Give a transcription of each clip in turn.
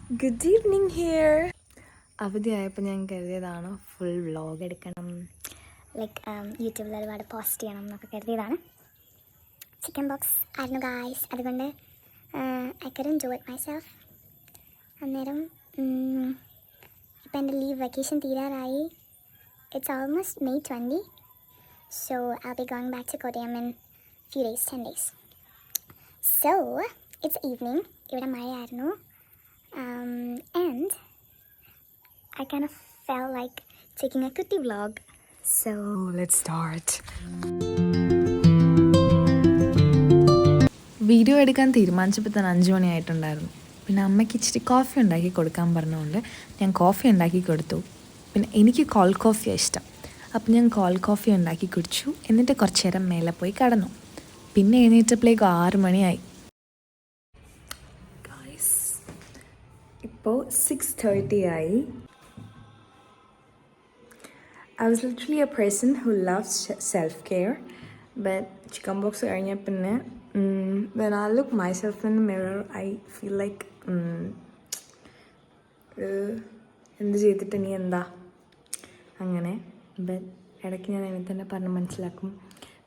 Good evening here. അവധിയായപ്പോൾ ഞാൻ കരുതിയതാണ് ഫുൾ വ്ളോഗ് എടുക്കണം, ലൈക്ക് യൂട്യൂബിൽ ഒരുപാട് പോസ്റ്റ് ചെയ്യണം എന്നൊക്കെ കരുതിയതാണ്. ചിക്കൻ ബോക്സ് ആയിരുന്നു ഗായ്സ്, അതുകൊണ്ട് I couldn't do it myself. അന്നേരം ഇപ്പം എൻ്റെ ലീവ് വെക്കേഷൻ തീരാറായി. It's almost May 20, so I'll be going back to Kottayam in few days, 10 days. So it's evening. ഇവിടെ മഴയായിരുന്നു. And I kind of felt like taking a kutti vlog. So let's start. Video എടുക്കാൻ തീരുമാനിച്ചപ്പോൾ തന്നെ 5 മണിയായിട്ടുണ്ടായിരുന്നു. പിന്നെ അമ്മയ്ക്ക് ഇച്ചിരി coffee ഉണ്ടാക്കി കൊടുക്കാൻ പറഞ്ഞുകൊണ്ട് ഞാൻ കോഫി ഉണ്ടാക്കി കൊടുത്തു. പിന്നെ എനിക്ക് കോൾഡ് കോഫിയാണ് ഇഷ്ടം, അപ്പം ഞാൻ കോൾഡ് കോഫി ഉണ്ടാക്കി കുടിച്ചു. എന്നിട്ട് കുറച്ച് നേരം മേലെ പോയി കിടന്നു. പിന്നെ എഴുന്നേറ്റപ്പോഴേക്കും 6 മണിയായി. ഇപ്പോൾ 6:30 ആയി. I was literally a person who loves self-care, but chicken box കഴിഞ്ഞ പിന്നെ when I look myself in the mirror, I feel like എന്ത് ചെയ്തിട്ട് ഇനി എന്താ അങ്ങനെ. ബട്ട് ഇടയ്ക്ക് ഞാൻ എന്നെ തന്നെ പറഞ്ഞ് മനസ്സിലാക്കും,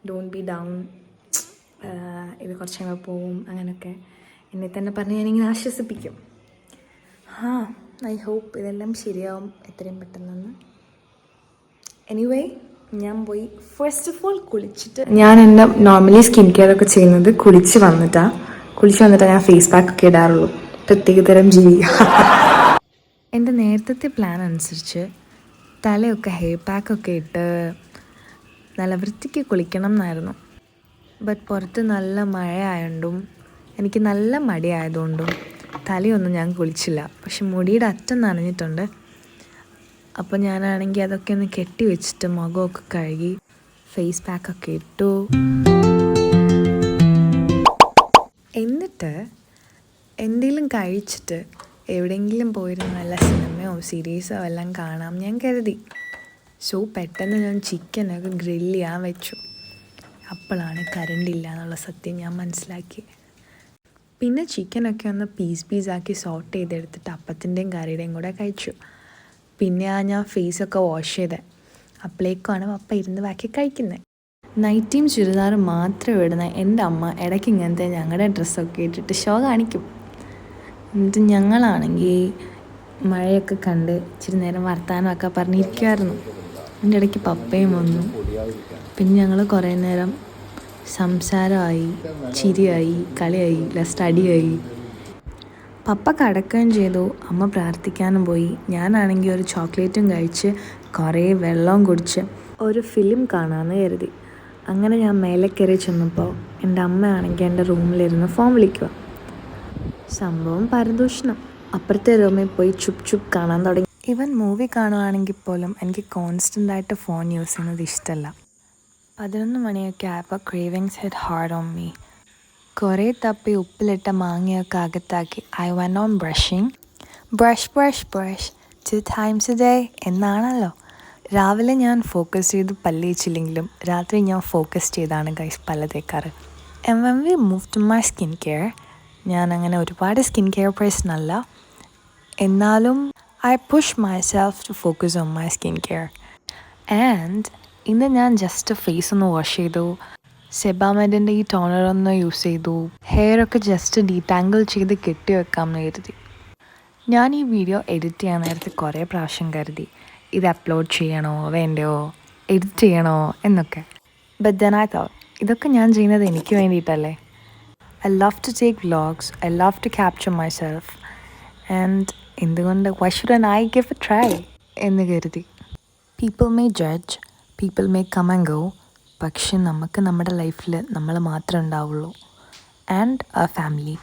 ഡോണ്ട് ബി ഡൗൺ, ഇത് കുറച്ച് കഴിയുമ്പോൾ പോവും, അങ്ങനെയൊക്കെ എന്നെ തന്നെ പറഞ്ഞ് ഞാനിങ്ങനെ ആശ്വസിപ്പിക്കും. ഐ ഹോപ്പ് ഇതെല്ലാം ശരിയാവും എത്രയും പെട്ടെന്ന്. എനിവേ, ഞാൻ പോയി ഫസ്റ്റ് ഓഫ് ഓൾ കുളിച്ചിട്ട്, ഞാൻ എൻ്റെ നോർമലി സ്കിൻ കെയർ ഒക്കെ ചെയ്യുന്നത് കുളിച്ച് വന്നിട്ടാണ് ഞാൻ ഫേസ് പാക്ക് ഒക്കെ ഇടാറുള്ളൂ. പ്രത്യേകതരം ജീവി. എൻ്റെ നേരത്തെ പ്ലാൻ അനുസരിച്ച് തലയൊക്കെ ഹെയർ പാക്കൊക്കെ ഇട്ട് നല്ല വൃത്തിക്ക് കുളിക്കണം എന്നായിരുന്നു. ബട്ട് പുറത്ത് നല്ല മഴ ആയതുകൊണ്ടും എനിക്ക് നല്ല മടിയായതുകൊണ്ടും തലയൊന്നും ഞാൻ കുളിച്ചില്ല. പക്ഷെ മുടിയുടെ അറ്റം നനഞ്ഞിട്ടുണ്ട്. അപ്പോൾ ഞാനാണെങ്കിൽ അതൊക്കെ ഒന്ന് കെട്ടി വെച്ചിട്ട് മുഖമൊക്കെ കഴുകി ഫേസ് പാക്കൊക്കെ ഇട്ടു. എന്നിട്ട് എന്തെങ്കിലും കഴിച്ചിട്ട് എവിടെയെങ്കിലും പോയിരുന്ന നല്ല സിനിമയോ സീരീസോ എല്ലാം കാണാം ഞാൻ കരുതി. സോ പെട്ടെന്ന് ഞാൻ ചിക്കനൊക്കെ ഗ്രില്ല് ചെയ്യാൻ വെച്ചു. അപ്പോഴാണ് കറണ്ടില്ല എന്നുള്ള സത്യം ഞാൻ മനസ്സിലാക്കി. പിന്നെ ചിക്കനൊക്കെ ഒന്ന് പീസാക്കി സോട്ട് ചെയ്തെടുത്തിട്ട് അപ്പത്തിൻ്റെയും കറിയുടെയും കൂടെ കഴിച്ചു. പിന്നെ ഞാൻ ഫേസൊക്കെ വാഷ് ചെയ്തത്. അപ്പോഴേക്കുമാണ് പപ്പ ഇരുന്ന് ബാക്കി കഴിക്കുന്നത്. നൈറ്റിയും ചുരിദാറും മാത്രം ഇടുന്ന എൻ്റെ അമ്മ ഇടയ്ക്ക് ഇങ്ങനത്തെ ഞങ്ങളുടെ ഡ്രസ്സൊക്കെ ഇട്ടിട്ട് ഷോ കാണിക്കും. എന്നിട്ട് ഞങ്ങളാണെങ്കിൽ മഴയൊക്കെ കണ്ട് ഇച്ചിരി നേരം വർത്താനമൊക്കെ പറഞ്ഞിരിക്കുമായിരുന്നു. എൻ്റെ ഇടയ്ക്ക് പപ്പയും വന്നു. പിന്നെ ഞങ്ങൾ കുറേ നേരം സംസാരമായി, ചിരിയായി, കളിയായി, ലാസ്റ്റ് അടിയായി. പപ്പ കിടക്കുകയും ചെയ്തു, അമ്മ പ്രാർത്ഥിക്കാനും പോയി. ഞാനാണെങ്കിൽ ഒരു ചോക്ലേറ്റും കഴിച്ച് കുറേ വെള്ളവും കുടിച്ച് ഒരു ഫിലിം കാണാമെന്ന് കരുതി. അങ്ങനെ ഞാൻ മേലെ കയറി ചെന്നപ്പോൾ എൻ്റെ അമ്മയാണെങ്കിൽ എൻ്റെ റൂമിലിരുന്ന് ഫോൺ വിളിക്കുക. സംഭവം പരദൂഷണം. അപ്പുറത്തെ റൂമിൽ പോയി ചുപ്പ് കാണാൻ തുടങ്ങി. ഈവൻ മൂവി കാണുകയാണെങ്കിൽ പോലും എനിക്ക് കോൺസ്റ്റൻ്റായിട്ട് ഫോൺ യൂസ് ചെയ്യുന്നത് ഇഷ്ടമല്ല. 11 മണിയൊക്കെ ആയപ്പോൾ cravings hit hard on me. കുറേ തപ്പി ഉപ്പിലിട്ട മാങ്ങയൊക്കെ അകത്താക്കി I went on brushing. Brush 2 times a day എന്നാണല്ലോ. രാവിലെ ഞാൻ ഫോക്കസ് ചെയ്ത് പല്ല് തേച്ചില്ലെങ്കിലും രാത്രി ഞാൻ ഫോക്കസ് ചെയ്താണ് ഗൈസ് പല്ല് തേക്കാറ്. And when we move to my skin care, ഞാൻ അങ്ങനെ ഒരുപാട് സ്കിൻ കെയർ പേഴ്സൺ അല്ല, എന്നാലും I push my self to focus on my skin care. And ഇന്ന് ഞാൻ ജസ്റ്റ് ഫേസ് ഒന്ന് വാഷ് ചെയ്തു, സെബാമെഡിൻ്റെ ഈ ടോണർ ഒന്ന് യൂസ് ചെയ്തു, ഹെയറൊക്കെ ജസ്റ്റ് ഡീറ്റാങ്കിൾ ചെയ്ത് കെട്ടി വെക്കാമെന്ന് കരുതി. ഞാൻ ഈ വീഡിയോ എഡിറ്റ് ചെയ്യാൻ നേരത്തെ കുറേ പ്രാവശ്യം കരുതി ഇത് അപ്ലോഡ് ചെയ്യണോ വേണ്ടയോ, എഡിറ്റ് ചെയ്യണോ എന്നൊക്കെ. ബട്ട് ദെൻ ഐ തോട്ട് ഇതൊക്കെ ഞാൻ ചെയ്യുന്നത് എനിക്ക് വേണ്ടിയിട്ടല്ലേ. I love to take vlogs, I love to capture my self, and എന്തുകൊണ്ട് why shouldn't I give a try എന്ന് കരുതി. People may judge, people may come and go, പക്ഷെ നമുക്ക് നമ്മുടെ ലൈഫിൽ നമ്മൾ മാത്രമേ ഉണ്ടാവുള്ളൂ, and a family.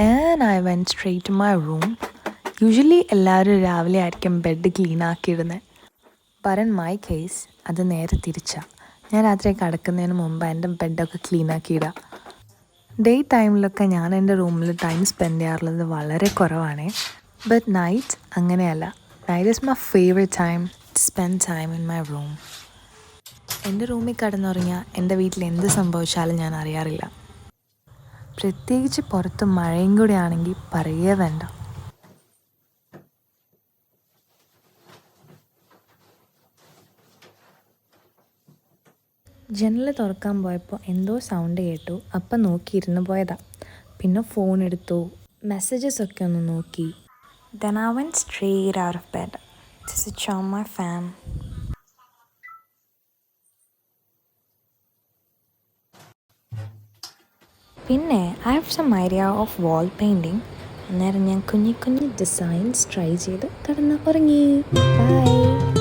And I went straight to my room. Usually എല്ലാവരും രാവിലെ ആയിരിക്കും ബെഡ് ക്ലീൻ ആക്കിയിടുന്നത്. ബട്ട് ഇൻ മൈ കേസ് അത് നേരെ തിരിച്ചാണ്. ഞാൻ രാത്രി കിടക്കുന്നതിന് മുമ്പ് എൻ്റെ ബെഡൊക്കെ ക്ലീൻ ആക്കിയിടുക. ഡേ ടൈമിലൊക്കെ ഞാൻ എൻ്റെ റൂമിൽ ടൈം സ്പെൻഡ് ചെയ്യാറുള്ളത് വളരെ കുറവാണ്. ബട്ട് നൈറ്റ് അങ്ങനെയല്ല. Night is my favourite time to spend time in my room. എൻ്റെ റൂമിൽ കിടന്നുറങ്ങിയാൽ എൻ്റെ വീട്ടിൽ എന്ത് സംഭവിച്ചാലും ഞാൻ അറിയാറില്ല. പ്രത്യേകിച്ച് പുറത്ത് മഴയും കൂടെ ആണെങ്കിൽ പറയേ വേണ്ട. ജനൽ തുറക്കാൻ പോയപ്പോൾ എന്തോ സൗണ്ട് കേട്ടു. അപ്പം നോക്കിയിരുന്ന് പോയതാ. പിന്നെ ഫോൺ എടുത്തു, മെസ്സേജസ് ഒക്കെ ഒന്ന് നോക്കി. Then I went straight out of bed to switch on my fan. പിന്നെ I have some idea of wall painting. അന്നേരം ഞാൻ കുഞ്ഞി കുഞ്ഞി ഡിസൈൻസ് ട്രൈ ചെയ്ത് കിടന്ന് ഉറങ്ങി. ബൈ.